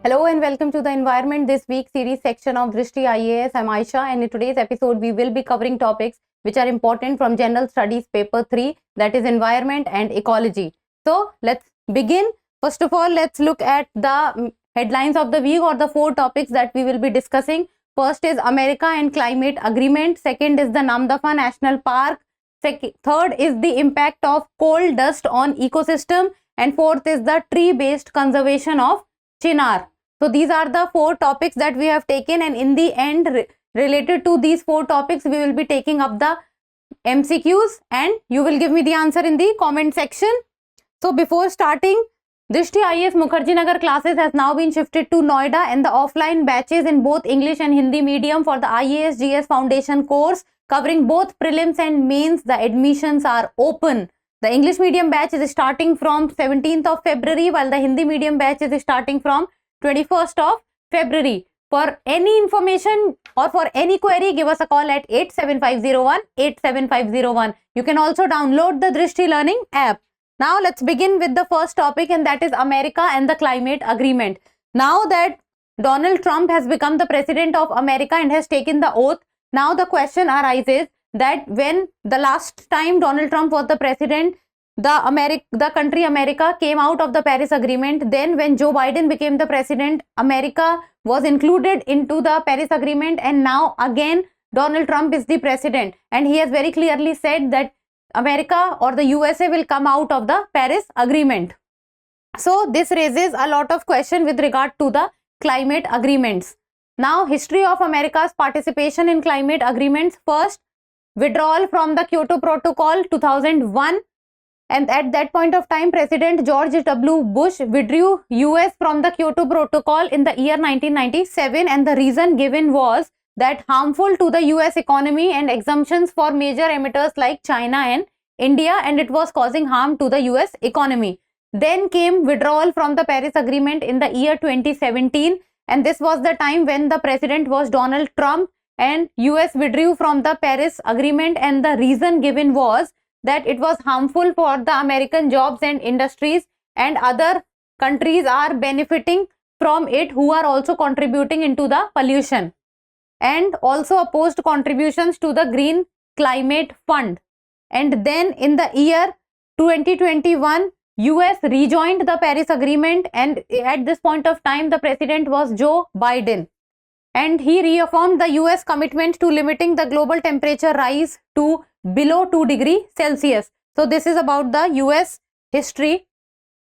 Hello and welcome to the Environment This Week series section of Drishti IAS. I'm Aisha, and in today's episode we will be covering topics which are important from General Studies Paper 3, that is Environment and Ecology. So let's begin. First of all, let's look at the headlines of the week, or the 4 topics that we will be discussing. First is America and Climate Agreement. Second is the Namdapha National Park. Third is the impact of coal dust on ecosystem. And fourth is the tree-based conservation of Chinar. So these are the 4 topics that we have taken, and in the end, related to these 4 topics, we will be taking up the MCQs and you will give me the answer in the comment section. So before starting, Drishti IAS Mukherjee Nagar classes has now been shifted to Noida, and the offline batches in both English and Hindi medium for the IAS GS Foundation course covering both prelims and mains, the admissions are open. The English medium batch is starting from 17th of February, while the Hindi medium batch is starting from 21st of February. For any information or for any query, give us a call at 87501. You can also download the Drishti Learning app. Now let's begin with the first topic, and that is America and the Climate Agreement. Now that Donald Trump has become the President of America and has taken the oath, now the question arises that when the last time Donald Trump was the President, the country America came out of the Paris Agreement. Then when Joe Biden became the President, America was included into the Paris Agreement, and now again Donald Trump is the President, and he has very clearly said that America or the USA will come out of the Paris Agreement. So this raises a lot of questions with regard to the climate agreements. Now, history of America's participation in climate agreements. First, withdrawal from the Kyoto Protocol 2001, and at that point of time President George W. Bush withdrew US from the Kyoto Protocol in the year 1997, and the reason given was that harmful to the US economy and exemptions for major emitters like China and India, and it was causing harm to the US economy. Then came withdrawal from the Paris Agreement in the year 2017, and this was the time when the president was Donald Trump, and US withdrew from the Paris Agreement, and the reason given was that it was harmful for the American jobs and industries, and other countries are benefiting from it who are also contributing into the pollution, and also opposed contributions to the Green Climate Fund. And then in the year 2021, US rejoined the Paris Agreement, and at this point of time the president was Joe Biden, and he reaffirmed the US commitment to limiting the global temperature rise to below 2 degrees Celsius. So this is about the US history.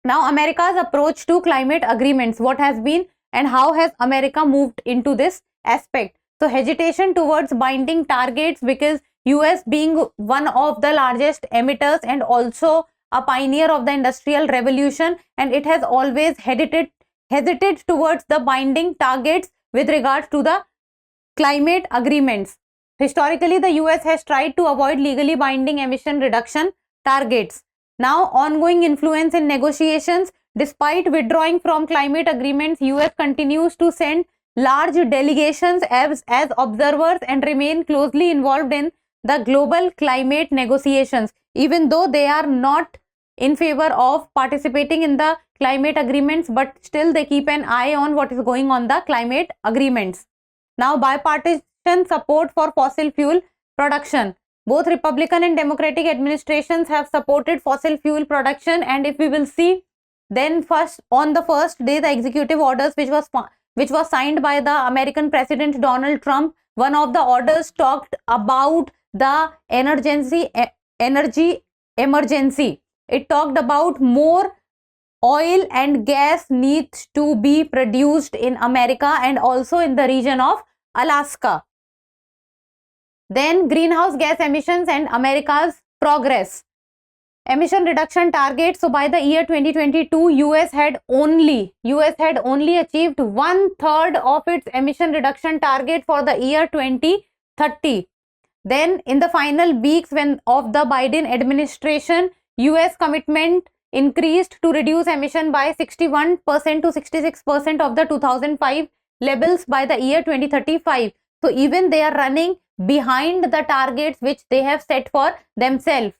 Now America's approach to climate agreements, what has been and how has America moved into this aspect. So hesitation towards binding targets, because US being one of the largest emitters and also a pioneer of the industrial revolution, and it has always hesitated towards the binding targets with regards to the climate agreements. Historically, the US has tried to avoid legally binding emission reduction targets. Now, ongoing influence in negotiations. Despite withdrawing from climate agreements, US continues to send large delegations as observers and remain closely involved in the global climate negotiations, even though they are not in favor of participating in the climate agreements, but still they keep an eye on what is going on the climate agreements. Now, bipartisan support for fossil fuel production. Both Republican and Democratic administrations have supported fossil fuel production, and if we will see, then on the first day the executive orders which was signed by the American President Donald Trump, one of the orders talked about the energy emergency. It talked about more oil and gas needs to be produced in America and also in the region of Alaska. Then greenhouse gas emissions and America's progress. Emission reduction targets. So by the year 2022, US had only achieved 1/3 of its emission reduction target for the year 2030. Then in the final weeks of the Biden administration, US commitment increased to reduce emission by 61% to 66% of the 2005 levels by the year 2035. So even they are running behind the targets which they have set for themselves.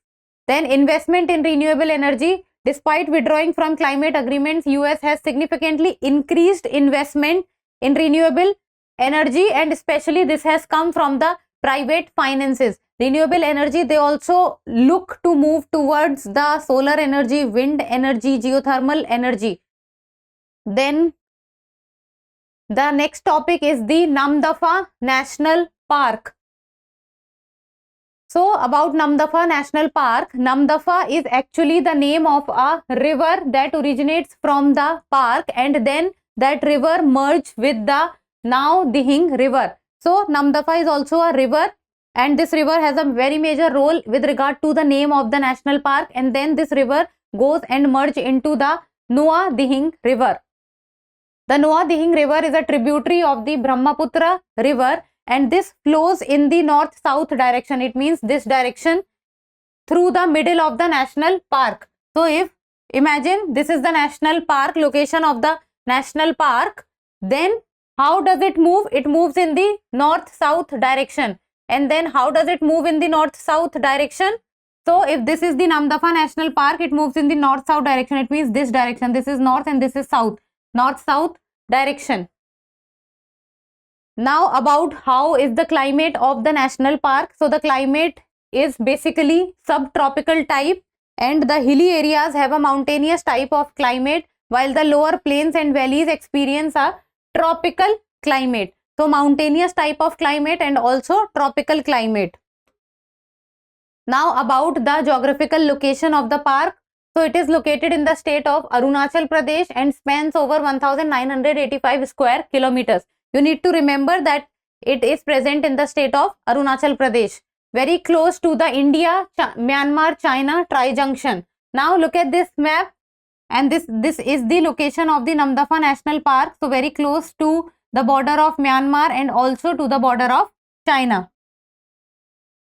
Then investment in renewable energy. Despite withdrawing from climate agreements, US has significantly increased investment in renewable energy, and especially this has come from the private finances. Renewable energy, they also look to move towards the solar energy, wind energy, geothermal energy. Then the next topic is the Namdapha National Park. So about Namdapha National Park, Namdapha is actually the name of a river that originates from the park, and then that river merged with the now Dihing river. So Namdapha is also a river, and this river has a very major role with regard to the name of the national park, and then this river goes and merge into the Nuwa Dihing river. The Nuwa Dihing river is a tributary of the Brahmaputra river, and this flows in the north-south direction. It means this direction through the middle of the national park. So if imagine this is the national park, location of the national park, then how does it move? It moves in the north-south direction. And then how does it move in the north-south direction? So if this is the Namdapha National Park, it moves in the north-south direction. It means this direction. This is north and this is south. North-south direction. Now about how is the climate of the national park. So the climate is basically subtropical type, and the hilly areas have a mountainous type of climate, while the lower plains and valleys experience a tropical climate. So mountainous type of climate and also tropical climate. Now about the geographical location of the park. So it is located in the state of Arunachal Pradesh and spans over 1985 square kilometers. You need to remember that it is present in the state of Arunachal Pradesh, very close to the India, Myanmar, China tri-junction. Now look at this map, and this is the location of the Namdapha National Park. So very close to the border of Myanmar and also to the border of China.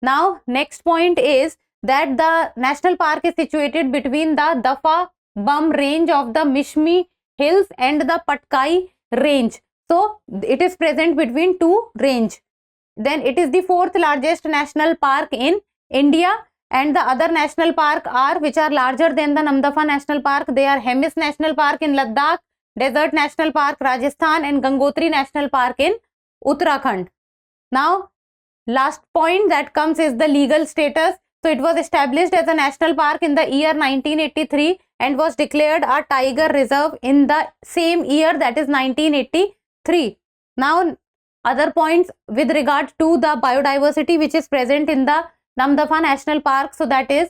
Now next point is that the national park is situated between the Dafa Bum range of the Mishmi Hills and the Patkai range. So it is present between two range. Then it is the fourth largest national park in India, and the other national park are which are larger than the Namdapha National Park. They are Hemis National Park in Ladakh, Desert National Park Rajasthan, and Gangotri National Park in Uttarakhand. Now last point that comes is the legal status. So it was established as a national park in the year 1983 and was declared a tiger reserve in the same year, that is 1983. Now other points with regard to the biodiversity which is present in the Namdapha National Park. So that is,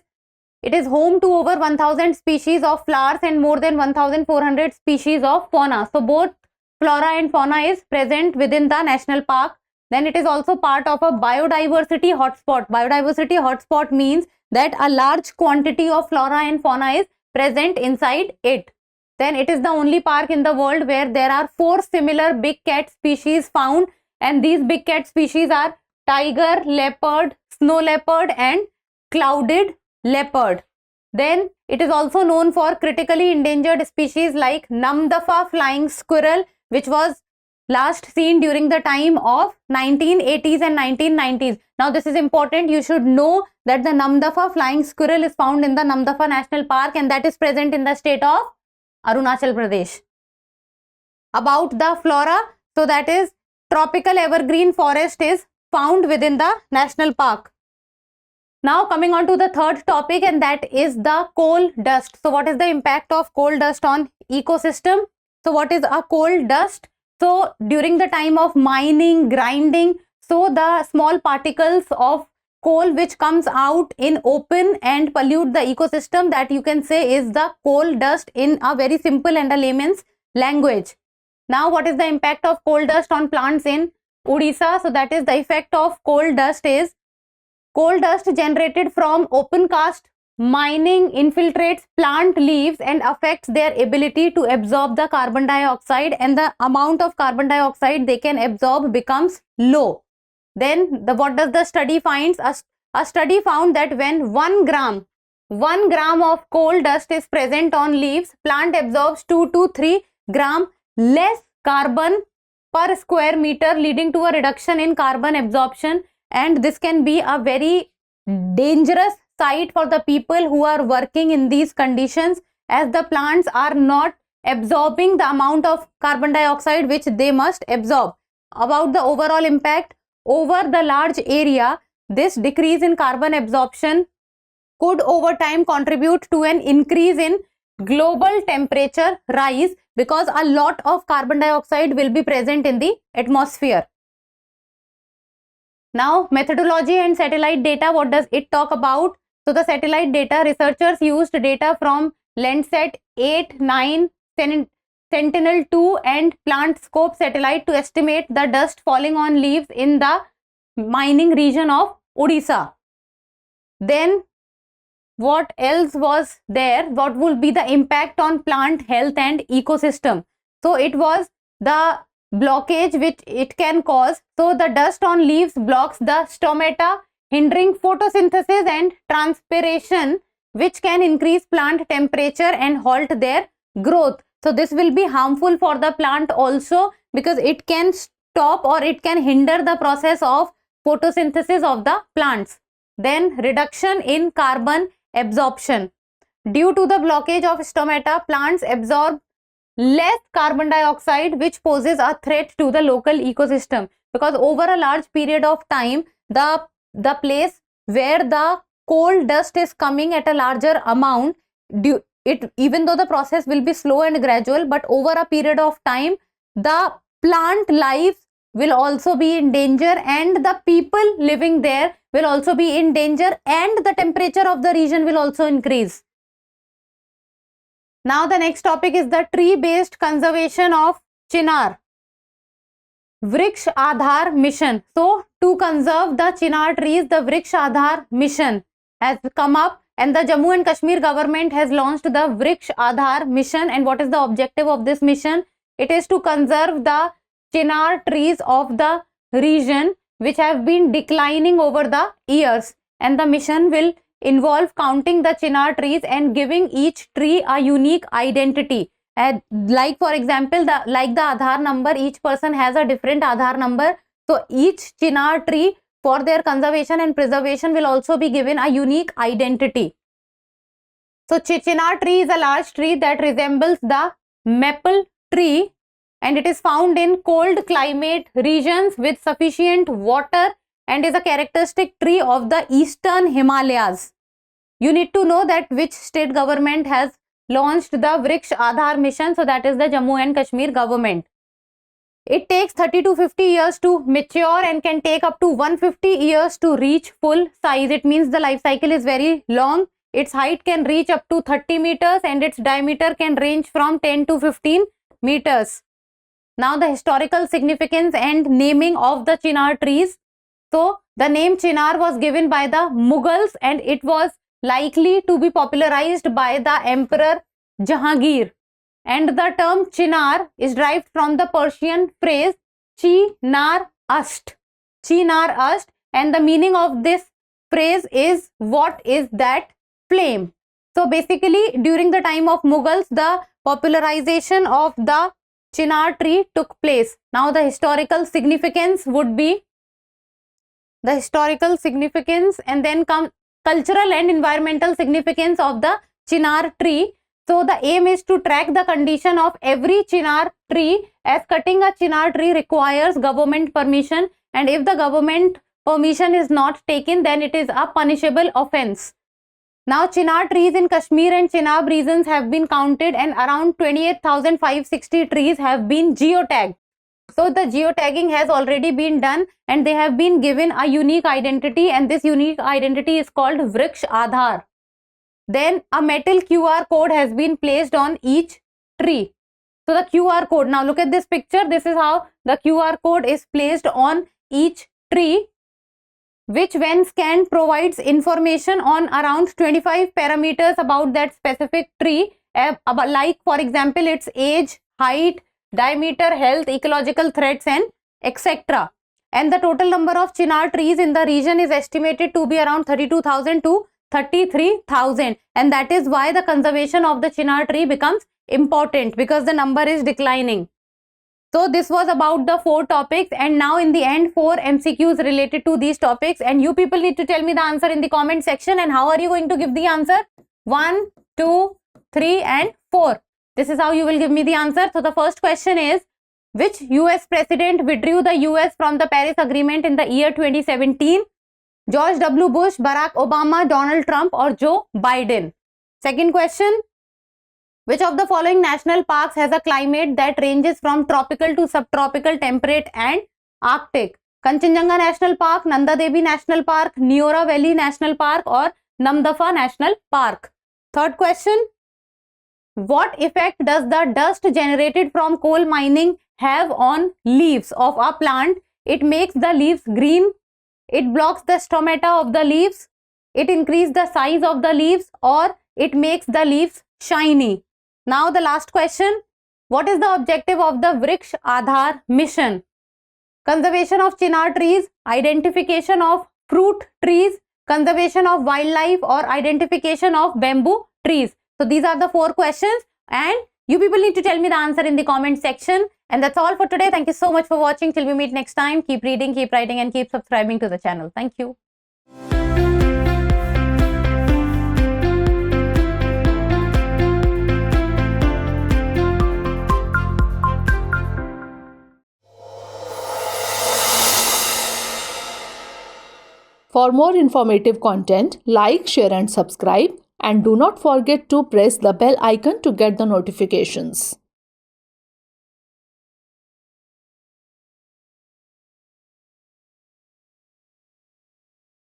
it is home to over 1000 species of flowers and more than 1400 species of fauna. So both flora and fauna is present within the national park. Then it is also part of a biodiversity hotspot. Biodiversity hotspot means that a large quantity of flora and fauna is present inside it. Then it is the only park in the world where there are 4 similar big cat species found, and these big cat species are tiger, leopard, snow leopard and clouded leopard. Then it is also known for critically endangered species like Namdapha flying squirrel, which was last seen during the time of 1980s and 1990s. Now this is important. You should know that the Namdapha flying squirrel is found in the Namdapha National Park, and that is present in the state of Arunachal Pradesh. About the flora, so that is tropical evergreen forest is found within the national park. Now coming on to the third topic, and that is the coal dust. So what is the impact of coal dust on ecosystem? So what is a coal dust? So during the time of mining, grinding, so the small particles of coal which comes out in open and pollute the ecosystem, that you can say is the coal dust in a very simple and a layman's language. Now what is the impact of coal dust on plants in Odisha? So that is, the effect of coal dust is, coal dust generated from open cast mining infiltrates plant leaves and affects their ability to absorb the carbon dioxide, and the amount of carbon dioxide they can absorb becomes low. Then what does the study finds? A study found that when 1 gram of coal dust is present on leaves, plant absorbs 2 to 3 gram less carbon per square meter, leading to a reduction in carbon absorption. And this can be a very dangerous sight for the people who are working in these conditions, as the plants are not absorbing the amount of carbon dioxide which they must absorb. About the overall impact over the large area, this decrease in carbon absorption could over time contribute to an increase in global temperature rise, because a lot of carbon dioxide will be present in the atmosphere. Now, methodology and satellite data, what does it talk about? So the satellite data, researchers used data from Landsat 8, 9, Sentinel-2 and PlantScope satellite to estimate the dust falling on leaves in the mining region of Odisha. Then what else was there? What will be the impact on plant health and ecosystem? So it was the blockage which it can cause. So the dust on leaves blocks the stomata, hindering photosynthesis and transpiration, which can increase plant temperature and halt their growth. So this will be harmful for the plant also, because it can stop or it can hinder the process of photosynthesis of the plants. Then reduction in carbon absorption. Due to the blockage of stomata, plants absorb less carbon dioxide, which poses a threat to the local ecosystem, because over a large period of time, the place where the coal dust is coming at a larger amount, even though the process will be slow and gradual, but over a period of time, the plant life will also be in danger, and the people living there will also be in danger, and the temperature of the region will also increase. Now the next topic is the tree-based conservation of Chinar. Vriksh Aadhar mission. So to conserve the Chinar trees, the Vriksh Aadhar mission has come up, and the Jammu and Kashmir government has launched the Vriksh Aadhar mission. And what is the objective of this mission? It is to conserve the Chinar trees of the region which have been declining over the years, and the mission will involve counting the Chinar trees and giving each tree a unique identity. Like for example, like the Aadhar number, each person has a different Aadhar number. So each Chinar tree, for their conservation and preservation, will also be given a unique identity. So Chinar tree is a large tree that resembles the maple tree, and it is found in cold climate regions with sufficient water, and is a characteristic tree of the eastern Himalayas. You need to know that which state government has launched the Vriksh Aadhar mission. So that is the Jammu and Kashmir government. It takes 30 to 50 years to mature and can take up to 150 years to reach full size. It means the life cycle is very long. Its height can reach up to 30 meters and its diameter can range from 10 to 15 meters. Now the historical significance and naming of the Chinar trees. So the name Chinar was given by the Mughals, and it was likely to be popularized by the Emperor Jahangir. And the term Chinar is derived from the Persian phrase Chinar Ast. Chinar Ast, and the meaning of this phrase is, what is that flame? So basically during the time of Mughals, the popularization of the Chinar tree took place. Now the historical significance would be the historical significance, and then come cultural and environmental significance of the Chinar tree. So the aim is to track the condition of every Chinar tree, as cutting a Chinar tree requires government permission, and if the government permission is not taken, then it is a punishable offense. Now Chinar trees in Kashmir and Chenab regions have been counted, and around 28,560 trees have been geotagged. So the geotagging has already been done, and they have been given a unique identity, and this unique identity is called Vriksh Aadhar. Then a metal QR code has been placed on each tree. So the QR code, now look at this picture. This is how the QR code is placed on each tree, which when scanned provides information on around 25 parameters about that specific tree, like for example its age, height, diameter, health, ecological threats, and etc. And the total number of Chinar trees in the region is estimated to be around 32,000 to 33,000, and that is why the conservation of the Chinar tree becomes important, because the number is declining. So this was about the 4 topics, and now in the end 4 MCQs related to these topics, and you people need to tell me the answer in the comment section. And how are you going to give the answer? 1, 2, 3, and 4. This is how you will give me the answer. So the first question is, which US president withdrew the US from the Paris Agreement in the year 2017? George W. Bush, Barack Obama, Donald Trump, or Joe Biden? Second question, which of the following national parks has a climate that ranges from tropical to subtropical, temperate and Arctic? Kanchenjunga National Park, Nanda Devi National Park, Neora Valley National Park, or Namdapha National Park? Third question, what effect does the dust generated from coal mining have on leaves of a plant? It makes the leaves green, it blocks the stomata of the leaves, it increases the size of the leaves, or it makes the leaves shiny. Now the last question, what is the objective of the Vriksh Aadhar mission? Conservation of chinar trees, identification of fruit trees, conservation of wildlife, or identification of bamboo trees. So these are the 4 questions and you people need to tell me the answer in the comment section. And that's all for today. Thank you so much for watching. Till we meet next time, keep reading, keep writing, and keep subscribing to the channel. Thank you. For more informative content, like, share and subscribe, and do not forget to press the bell icon to get the notifications.